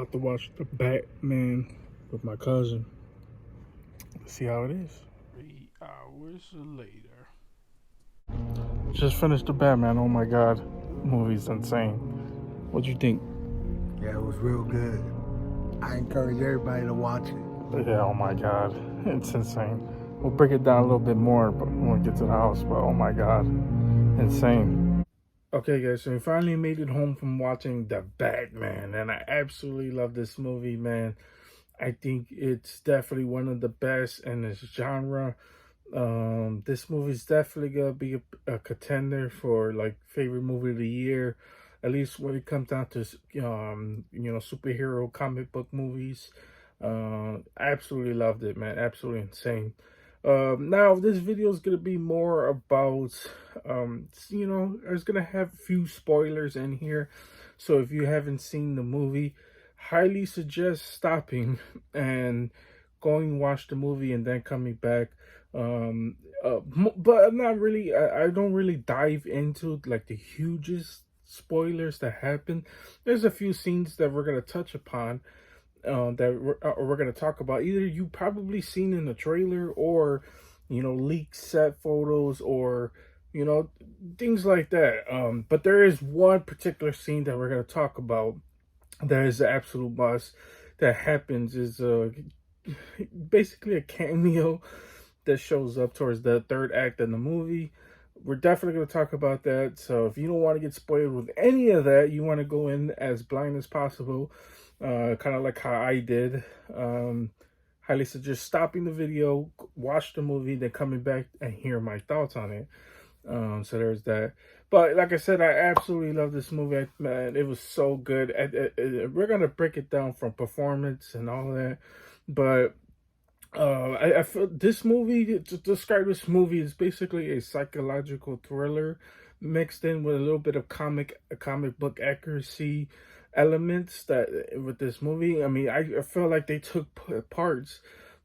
About to watch the Batman with my cousin. Let's see how it is. 3 hours later. Just finished the Batman. Oh my god. Movie's insane. What'd you think? Yeah, it was real good. I encourage everybody to watch it. Yeah, oh my god. It's insane. We'll break it down a little bit more but when we get to the house, but oh my god. Insane. Okay guys, so we finally made it home from watching The Batman, and I absolutely love this movie, man. I think it's definitely one of the best in this genre. This movie's definitely gonna be a contender for like favorite movie of the year, at least when it comes down to superhero comic book movies. Absolutely loved it, man. Absolutely insane. Now this video is gonna be more about there's gonna have a few spoilers in here, so if you haven't seen the movie, highly suggest stopping and going watch the movie and then coming back. But not really. I don't really dive into like the hugest spoilers that happen. There's a few scenes that we're gonna touch upon, that we're gonna talk about. Either you probably seen in the trailer, or leaked set photos, or things like that. But there is one particular scene that we're gonna talk about that is the absolute must. That happens is basically a cameo that shows up towards the third act in the movie. We're definitely going to talk about that. So if you don't want to get spoiled with any of that, you want to go in as blind as possible, kind of like how I did. Highly suggest stopping the video, watch the movie, then coming back and hear my thoughts on it. So there's that. But like I said, I absolutely love this movie, man. It was so good. We're gonna break it down from performance and all that, but I feel this movie, to describe this movie, is basically a psychological thriller mixed in with a little bit of comic book accuracy elements that with this movie. I mean, I feel like they took parts,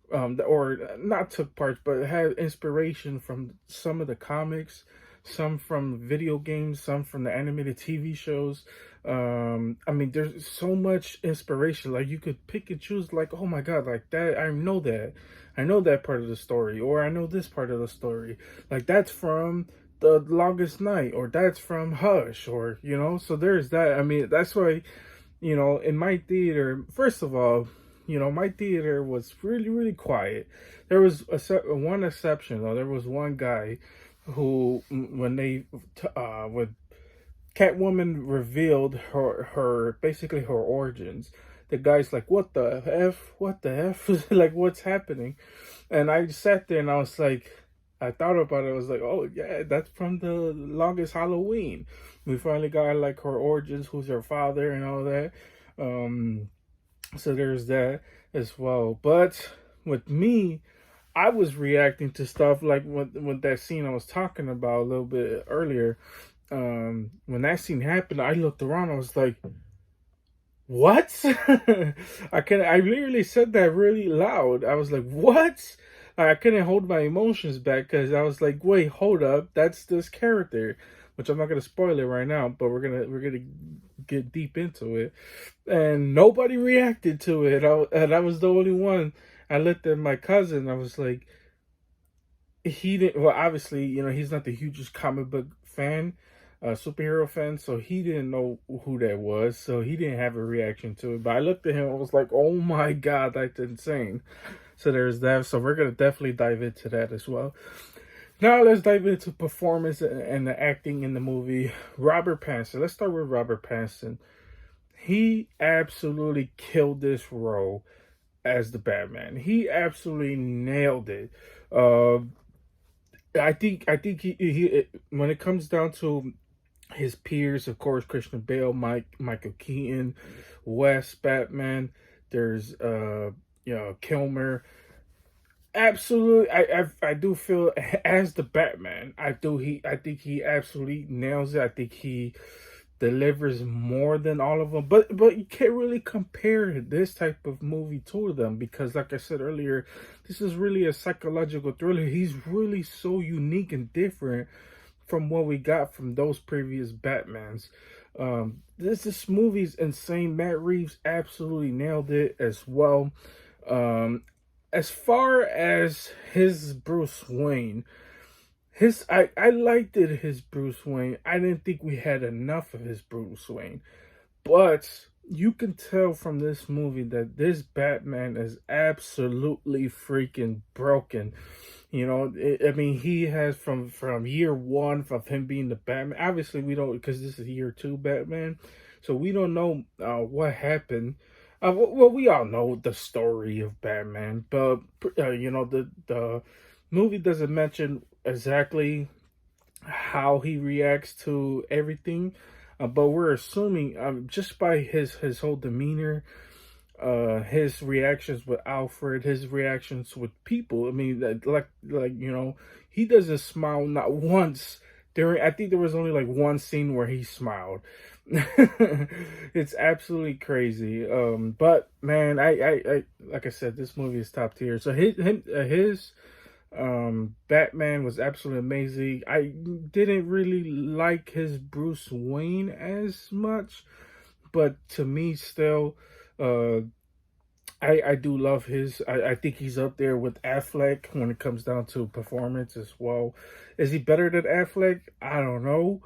or not took parts, but had inspiration from some of the comics, some from video games, some from the animated TV shows. I mean, there's so much inspiration. Like you could pick and choose. Like, oh my god, like that. I know that part of the story, or I know this part of the story. Like that's from The Longest Night, or that's from Hush, or So there's that. I mean, that's why, in my theater, first of all, my theater was really, really quiet. There was one exception, though. There was one guy who, when Catwoman revealed her basically her origins, the guy's like, "What the f? What the f? Like, what's happening?" And I sat there and I was like, I thought about it. I was like, "Oh yeah, that's from The Longest Halloween." We finally got like her origins, who's her father, and all that. So there's that as well. But with me, I was reacting to stuff like when that scene I was talking about a little bit earlier. When that scene happened, I looked around. I was like, "What?" I literally said that really loud. I was like, "What?" I couldn't hold my emotions back because I was like, "Wait, hold up, that's this character," which I'm not gonna spoil it right now, but we're gonna get deep into it. And nobody reacted to it, and I was the only one. I looked at my cousin. I was like, he didn't. Well, obviously, he's not the hugest comic book fan, superhero fan, so he didn't know who that was, so he didn't have a reaction to it. But I looked at him, I was like, "Oh my god, that's insane!" So there's that. So we're gonna definitely dive into that as well. Now let's dive into performance and the acting in the movie. Robert Pattinson. Let's start with Robert Pattinson. He absolutely killed this role as the Batman. He absolutely nailed it. Uh, I think he when it comes down to his peers, of course, Christian Bale, Michael Keaton, West Batman. There's Kilmer. Absolutely, I do feel as the Batman. I think he absolutely nails it. I think he delivers more than all of them. But you can't really compare this type of movie to them because, like I said earlier, this is really a psychological thriller. He's really so unique and different from what we got from those previous Batmans. This movie's insane. Matt Reeves absolutely nailed it as well. Um, as far as his Bruce Wayne, I liked it. His Bruce Wayne. I didn't think we had enough of his Bruce Wayne, but you can tell from this movie that this Batman is absolutely freaking broken. I mean, he has from year one of him being the Batman. Obviously, we don't, because this is year two Batman, so we don't know what happened. Well, we all know the story of Batman, but the movie doesn't mention exactly how he reacts to everything, but we're assuming just by his whole demeanor, his reactions with Alfred, his reactions with people. I mean, he doesn't smile not once during. I think there was only like one scene where he smiled. It's absolutely crazy. But man, I like I said, this movie is top tier. So his Batman was absolutely amazing. I didn't really like his Bruce Wayne as much, but to me still, uh I do love his. I think he's up there with Affleck when it comes down to performance as well. Is he better than Affleck? I don't know.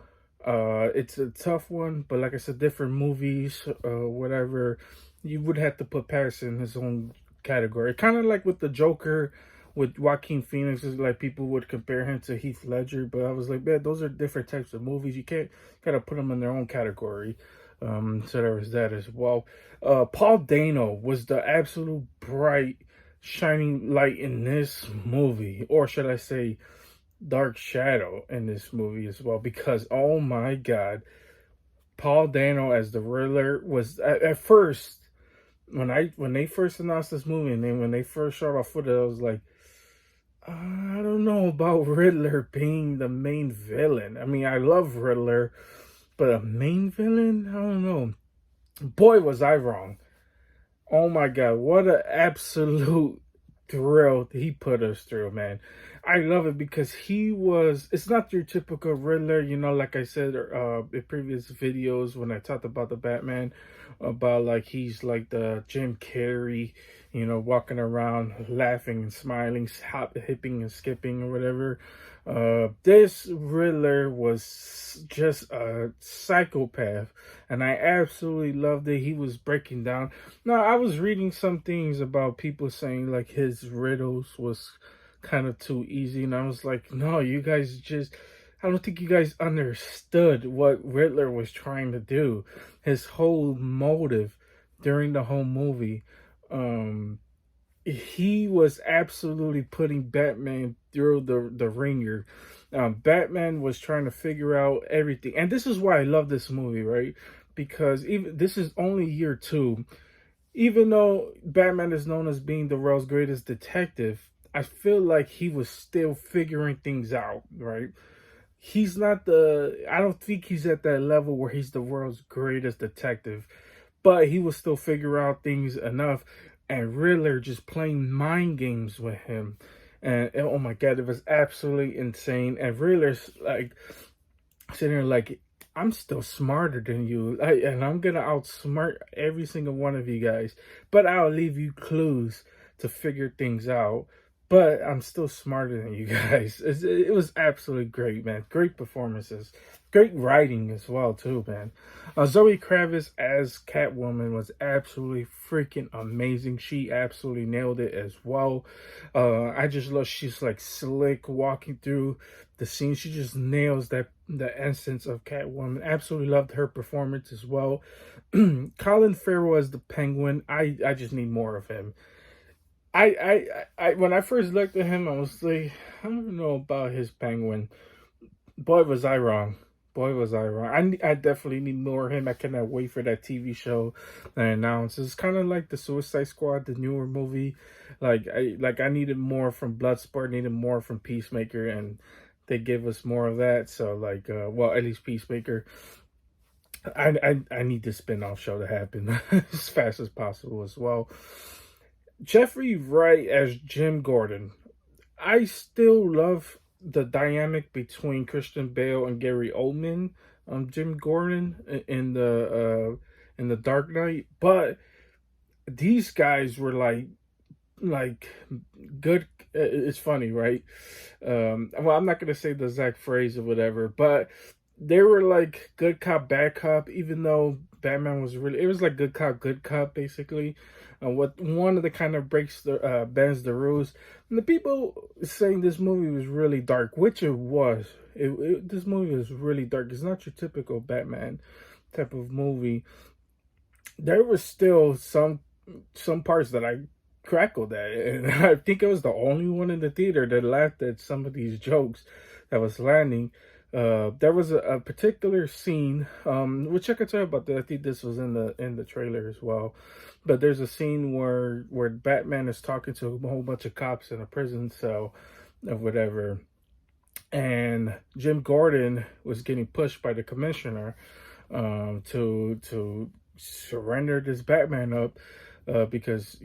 It's a tough one, but like I said, different movies, whatever. You would have to put Pattinson in his own category. Kind of like with the Joker, with Joaquin Phoenix, is like people would compare him to Heath Ledger, but I was like, man, those are different types of movies. You can't gotta put them in their own category. So there was that as well. Paul Dano was the absolute bright, shining light in this movie, or should I say, dark shadow in this movie as well. Because oh my god, Paul Dano as the Riddler was at first when they first announced this movie and then when they first showed off footage, I was like, I don't know about Riddler being the main villain. I mean, I love Riddler, but a main villain? I don't know. Boy, was I wrong. Oh my god, what an absolute thrill he put us through, man. I love it because it's not your typical Riddler, like I said in previous videos when I talked about the Batman, about like he's like the Jim Carrey, walking around laughing and smiling, hipping and skipping or whatever. This Riddler was just a psychopath, and I absolutely loved it. He was breaking down. Now, I was reading some things about people saying like his riddles was kind of too easy, and I was like, no, you guys just. I don't think you guys understood what Riddler was trying to do. His whole motive during the whole movie. He was absolutely putting Batman through the ringer. Batman was trying to figure out everything, and this is why I love this movie, right? Because even this is only year two. Even though Batman is known as being the world's greatest detective, I feel like he was still figuring things out, right? He's not I don't think he's at that level where he's the world's greatest detective, but he was still figure out things enough. And Riddler just playing mind games with him. And oh my god, it was absolutely insane. And Riddler's like sitting there like, I'm still smarter than you, and I'm gonna outsmart every single one of you guys, but I'll leave you clues to figure things out. But I'm still smarter than you guys. It was absolutely great, man. Great performances, great writing as well, too, man. Zoe Kravitz as Catwoman was absolutely freaking amazing. She absolutely nailed it as well. I just love she's like slick walking through the scene. She just nails the essence of Catwoman. Absolutely loved her performance as well. Colin Farrell as the Penguin. I just need more of him. I when I first looked at him, I was like, I don't know about his Penguin. Boy, was I wrong. Boy, was I wrong. I definitely need more of him. I cannot wait for that TV show that announces. It's kind of like the Suicide Squad, the newer movie. I needed more from Bloodsport, needed more from Peacemaker, and they give us more of that. So well, at least Peacemaker. I need the spin-off show to happen as fast as possible as well. Jeffrey Wright as Jim Gordon. I still love the dynamic between Christian Bale and Gary Oldman. Jim Gordon in the Dark Knight, but these guys were like good. It's funny, right? Well, I'm not gonna say the exact phrase or whatever, but they were like good cop, bad cop. Even though Batman was really, it was like good cop, basically. What one of the kind of breaks the bends the rules. And the people saying this movie was really dark, which it was. This movie was really dark. It's not your typical Batman type of movie. There was still some parts that I crackled at, and I think I was the only one in the theater that laughed at some of these jokes that was landing. There was a particular scene, which I could tell about. I think this was in the trailer as well. But there's a scene where Batman is talking to a whole bunch of cops in a prison cell, or whatever, and Jim Gordon was getting pushed by the commissioner, to surrender this Batman up, because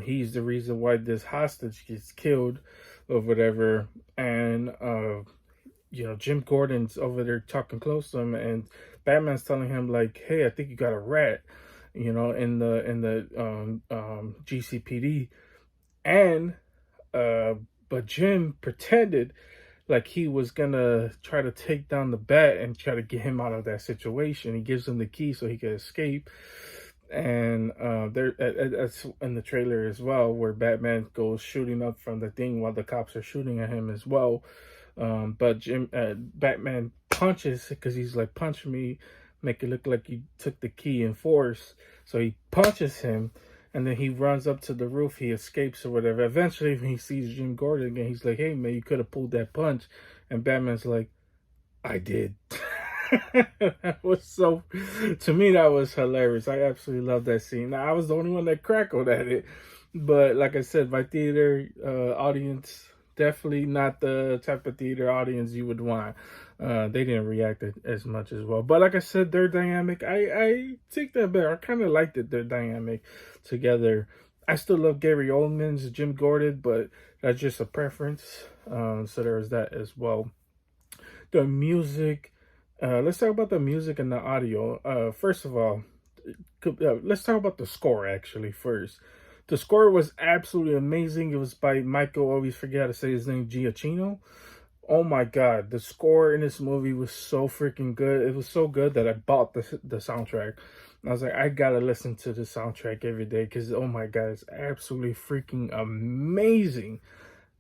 he's the reason why this hostage gets killed or whatever. And Jim Gordon's over there talking close to him, and Batman's telling him like, "Hey, I think you got a rat," in the GCPD, and but Jim pretended like he was gonna try to take down the bat and try to get him out of that situation. He gives him the key so he can escape. And that's in the trailer as well, where Batman goes shooting up from the thing while the cops are shooting at him as well. But Batman punches, because he's like, "Punch me, make it look like you took the key in force." So he punches him, and then he runs up to the roof. He escapes or whatever. Eventually, when he sees Jim Gordon again, he's like, "Hey man, you could have pulled that punch." And Batman's like, "I did." That was so, to me, that was hilarious. I absolutely love that scene. Now, I was the only one that crackled at it, but like I said, my theater audience, definitely not the type of theater audience you would want. They didn't react as much as well. But like I said, their dynamic, I take that back. I kind of liked it, their dynamic together. I still love Gary Oldman's Jim Gordon, but that's just a preference. So there was that as well. The music. Let's talk about the music and the audio. First of all, let's talk about the score actually first. The score was absolutely amazing. It was by Michael, always forget how to say his name, Giacchino. Oh my god, the score in this movie was so freaking good. It was so good that I bought the soundtrack. I was like, I gotta listen to the soundtrack every day, because oh my god, it's absolutely freaking amazing.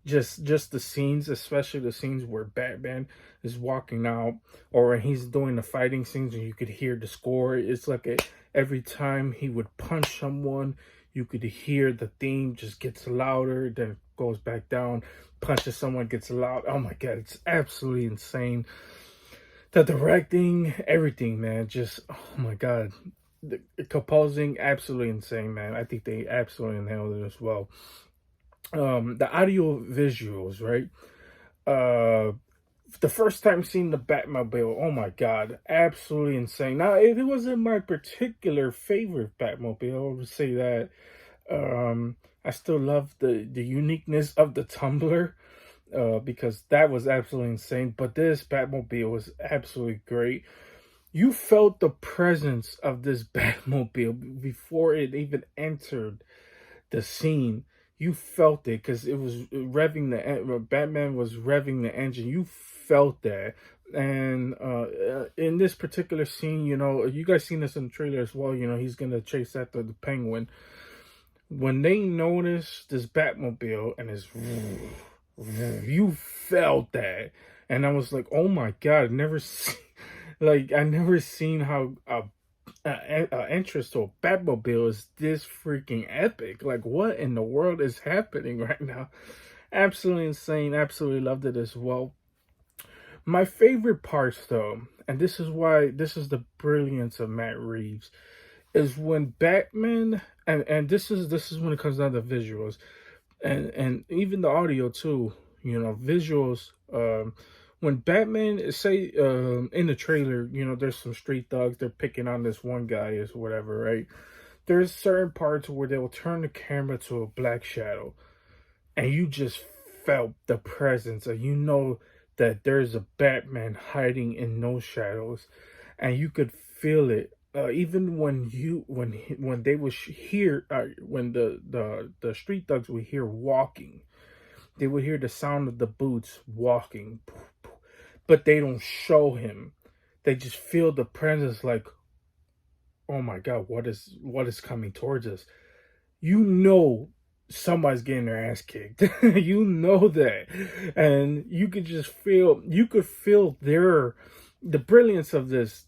Just the scenes, especially the scenes where Batman is walking out, or when he's doing the fighting scenes and you could hear the score. It's like every time he would punch someone, you could hear the theme just gets louder, then it goes back down, punches someone, gets loud. Oh my god, it's absolutely insane. The directing, everything, man, just oh my god. The composing, absolutely insane, man. I think they absolutely nailed it as well. The audio visuals, right? The first time seeing the Batmobile, oh my god, absolutely insane. Now, if it wasn't my particular favorite Batmobile, I would say that I still love the uniqueness of the Tumbler, because that was absolutely insane. But this Batmobile was absolutely great. You felt the presence of this Batmobile before it even entered the scene. You felt it because it was revving Batman was revving the engine. You felt that. And in this particular scene, you guys seen this in the trailer as well. He's gonna chase after the Penguin. When they notice this Batmobile and it's, you felt that, and I was like, oh my god, I never seen how interest to a Batmobile is this freaking epic. Like, what in the world is happening right now? Absolutely insane. Absolutely loved it as well. My favorite parts, though, and this is the brilliance of Matt Reeves, is when Batman, and this is when it comes down to visuals, and even the audio too. Visuals. When Batman, say, in the trailer, there's some street thugs, they're picking on this one guy or whatever, right? There's certain parts where they will turn the camera to a black shadow, and you just felt the presence, and that there's a Batman hiding in those shadows. and you could feel it. Even when they would hear when the street thugs would hear walking, they would hear the sound of the boots walking, but they don't show him. They just feel the presence, like, oh my god, what is coming towards us? You know somebody's getting their ass kicked. You know that. And you could feel the brilliance of this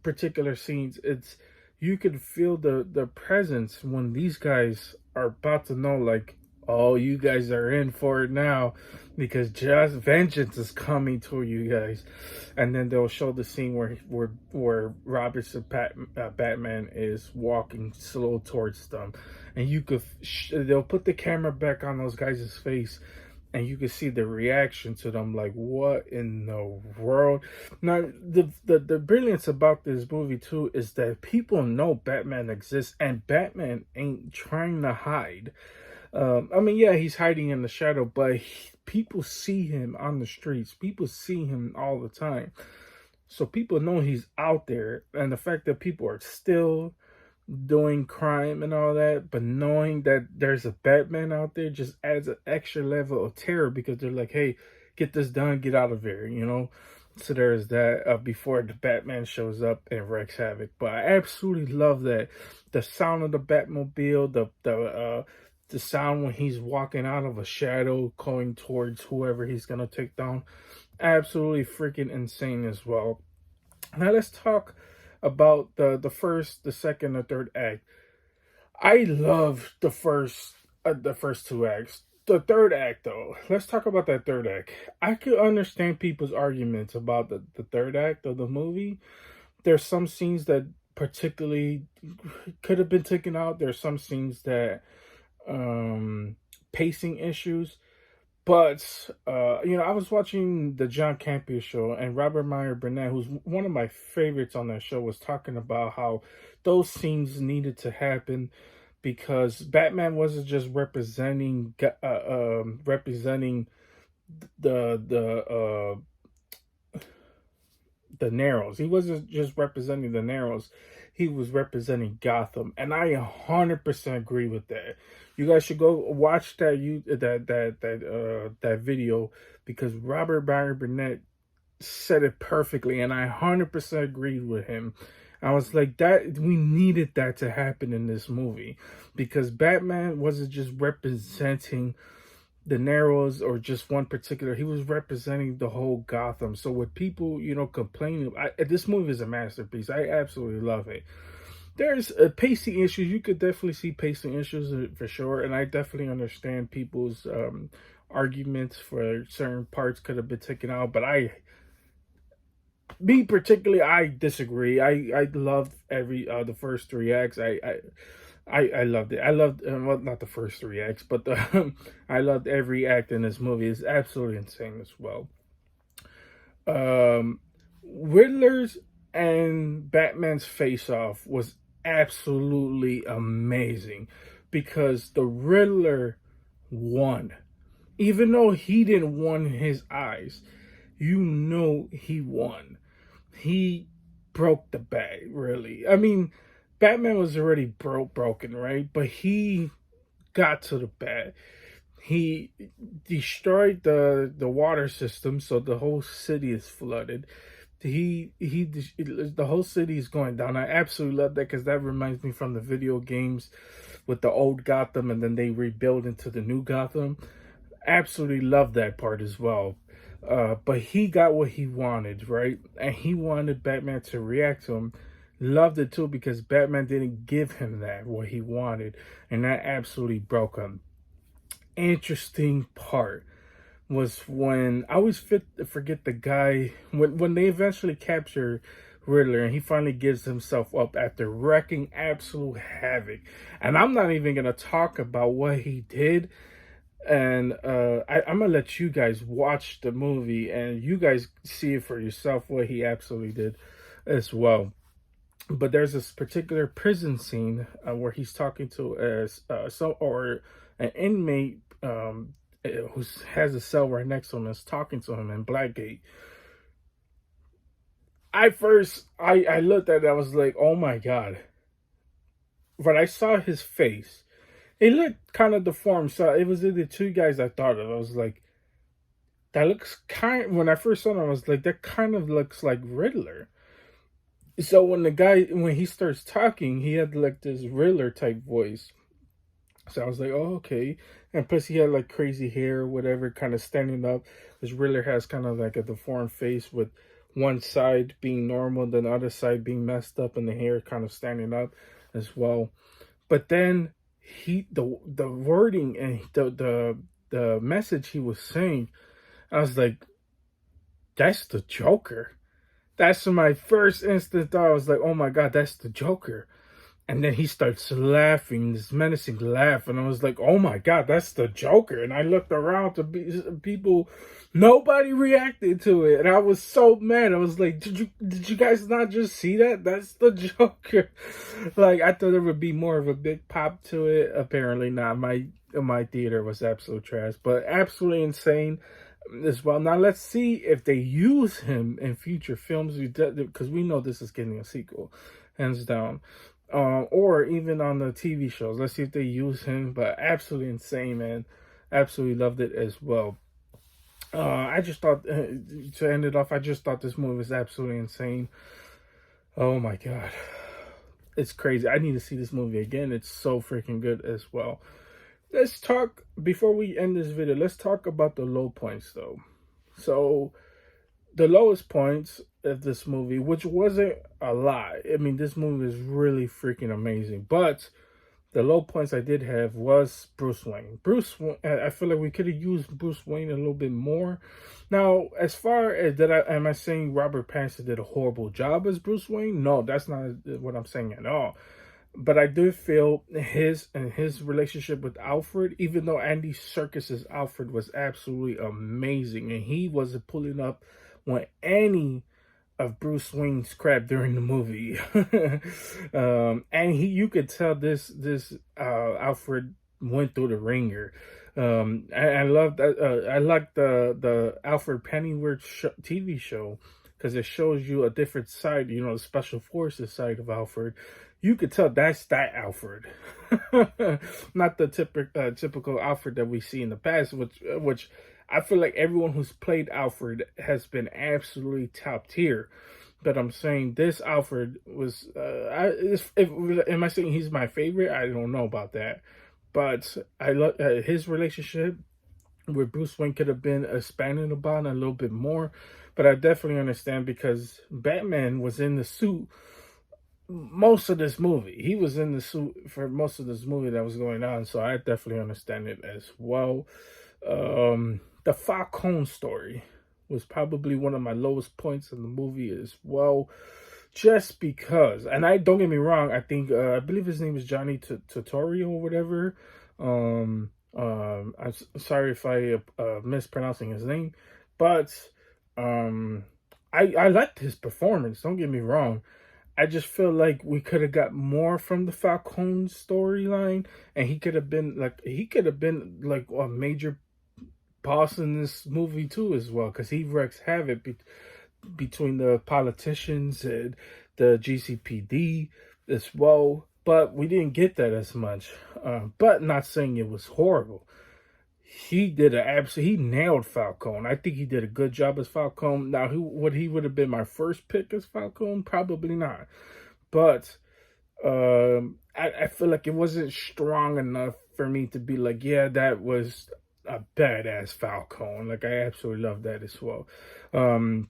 particular scenes. It's You could feel the presence when these guys are about to know, like, oh, you guys are in for it now, because just vengeance is coming to you guys. And then they'll show the scene where Batman is walking slow towards them, and they'll put the camera back on those guys' face, and you can see the reaction to them, like, what in the world? Now, the brilliance about this movie too is that people know Batman exists, and Batman ain't trying to hide. I mean, yeah, he's hiding in the shadow, but people see him on the streets. People see him all the time. So people know he's out there. And the fact that people are still doing crime and all that, but knowing that there's a Batman out there just adds an extra level of terror, because they're like, hey, get this done, get out of here, you know? So there's that before the Batman shows up and wreaks havoc. But I absolutely love that. The sound of the Batmobile, the sound when he's walking out of a shadow going towards whoever he's gonna take down, absolutely freaking insane as well. Now let's talk about the first, the second, the third act. I love the first two acts. The third act, though, let's talk about that third act. I could understand people's arguments about the third act of the movie. There's some scenes that particularly could have been taken out. There's some scenes that pacing issues, but I was watching the John Campea show, and Robert Meyer Burnett, who's one of my favorites on that show, was talking about how those scenes needed to happen because Batman wasn't just representing the the Narrows. He wasn't just representing the Narrows. He was representing Gotham, and I 100% agree with that. You guys should go watch that video, because Robert Meyer Burnett said it perfectly, and I 100% agreed with him. I was like, that we needed that to happen in this movie, because Batman wasn't just representing the Narrows or just one particular. He was representing the whole Gotham. So with people, complaining, this movie is a masterpiece. I absolutely love it. There's pacing issues. You could definitely see pacing issues for sure, and I definitely understand people's arguments for certain parts could have been taken out. But I disagree. I loved the first three acts. I loved it. I loved well, not the first three acts, but I loved every act in this movie. It's absolutely insane as well. Riddler's and Batman's face-off was absolutely amazing, because the Riddler won. Even though he didn't win his eyes, he won. He broke the bat, really. I mean, Batman was already broken, right? But he got to the bat. He destroyed the water system, so the whole city is flooded. The whole city is going down. I absolutely love that, because that reminds me from the video games with the old Gotham, and then they rebuild into the new Gotham. Absolutely love that part as well. But he got what he wanted, right? And he wanted Batman to react to him. Loved it too, because Batman didn't give him what he wanted, and that absolutely broke him. Interesting part was when I always forget the guy when they eventually capture Riddler, and he finally gives himself up after wrecking absolute havoc. And I'm not even gonna talk about what he did. And I'm gonna let you guys watch the movie, and you guys see it for yourself what he absolutely did as well. But there's this particular prison scene where he's talking to an inmate who has a cell right next to him, is talking to him in Blackgate. I looked at it, I was like, oh my god. When I saw his face, it looked kind of deformed. So it was either two guys I thought of. I was like, that looks kind. When I first saw him, I was like, that kind of looks like Riddler. So when he starts talking, he had like this Riddler type voice. So I was like, oh, okay. And plus, he had like crazy hair, whatever, kind of standing up. This Riddler has kind of like a deformed face with one side being normal, then the other side being messed up, and the hair kind of standing up as well. But then the wording and the message he was saying, I was like, that's the Joker. That's my first instant thought. I was like, oh my god, that's the Joker. And then he starts laughing, this menacing laugh, and I was like, "Oh my god, that's the Joker!" And I looked around to people, nobody reacted to it, and I was so mad. I was like, "Did you guys not just see that? That's the Joker!" Like I thought there would be more of a big pop to it. Apparently not. My theater was absolute trash, but absolutely insane as well. Now let's see if they use him in future films, because we know this is getting a sequel, hands down. Or even on the TV shows. Let's see if they use him. But absolutely insane, man. Absolutely loved it as well. I just thought, to end it off, I just thought this movie was absolutely insane. Oh my god. It's crazy. I need to see this movie again. It's so freaking good as well. Let's talk, before we end this video, let's talk about the low points though. So, the lowest points of this movie, which wasn't a lot. I mean, this movie is really freaking amazing. But the low points I did have was Bruce Wayne. I feel like we could have used Bruce Wayne a little bit more. Now, as far as am I saying Robert Pattinson did a horrible job as Bruce Wayne? No, that's not what I'm saying at all. But I do feel his relationship with Alfred, even though Andy Serkis's Alfred was absolutely amazing, and he was pulling up on any of Bruce Wayne's crap during the movie. And you could tell this Alfred went through the ringer. I love that. I like the Alfred Pennyworth TV show, because it shows you a different side, the special forces side of Alfred. You could tell that's that Alfred, not the typical Alfred that we see in the past, which I feel like everyone who's played Alfred has been absolutely top tier. But I'm saying this Alfred was, am I saying he's my favorite? I don't know about that. But I love his relationship with Bruce Wayne could have been expanded upon a little bit more. But I definitely understand, because Batman was in the suit most of this movie. He was in the suit for most of this movie that was going on. So I definitely understand it as well. The Falcone story was probably one of my lowest points in the movie as well, just because, and don't get me wrong, I think I believe his name is Johnny Turturro or whatever. I'm sorry if I mispronouncing his name, but I liked his performance, don't get me wrong. I just feel like we could have got more from the Falcone storyline, and he could have been like a major boss in this movie too as well, because he wreaks havoc between the politicians and the GCPD as well. But we didn't get that as much. But not saying it was horrible. He nailed Falcone. I think he did a good job as Falcone. Now, he would have been my first pick as Falcone? Probably not. But I feel like it wasn't strong enough for me to be like, yeah, that was a badass Falcone. Like, I absolutely love that as well. I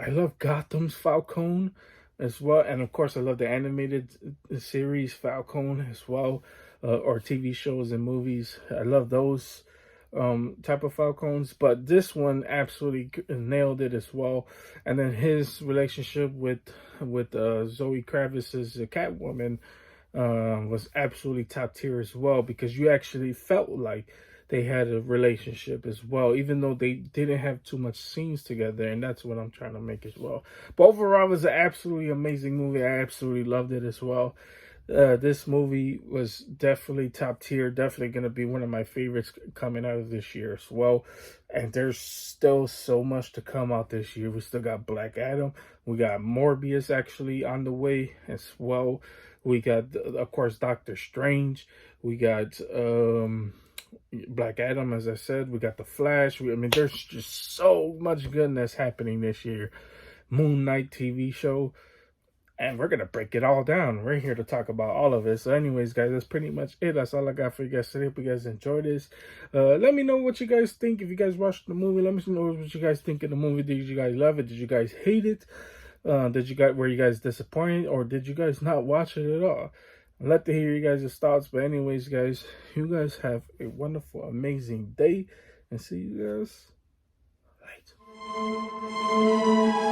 love Gotham's Falcone as well, and of course I love the animated series Falcone as well, or TV shows and movies. I love those type of Falcons, but this one absolutely nailed it as well. And then his relationship with Zoe Kravitz's Catwoman was absolutely top tier as well, because you actually felt like they had a relationship as well, even though they didn't have too much scenes together, and that's what I'm trying to make as well. But overall, it was an absolutely amazing movie. I absolutely loved it as well. This movie was definitely top tier, definitely going to be one of my favorites coming out of this year as well. And there's still so much to come out this year. We still got Black Adam, we got Morbius actually on the way as well. We got, of course, Doctor Strange. We got Black Adam, as I said. We got The Flash. I mean, there's just so much goodness happening this year. Moon Knight TV show. And we're going to break it all down. We're here to talk about all of it. So anyways, guys, that's pretty much it. That's all I got for you guys today. Hope you guys enjoyed this. Let me know what you guys think. If you guys watched the movie, let me know what you guys think of the movie. Did you guys love it? Did you guys hate it? Were you guys disappointed? Or did you guys not watch it at all? I'd love to hear you guys' thoughts. But anyways, guys, you guys have a wonderful, amazing day. And see you guys later.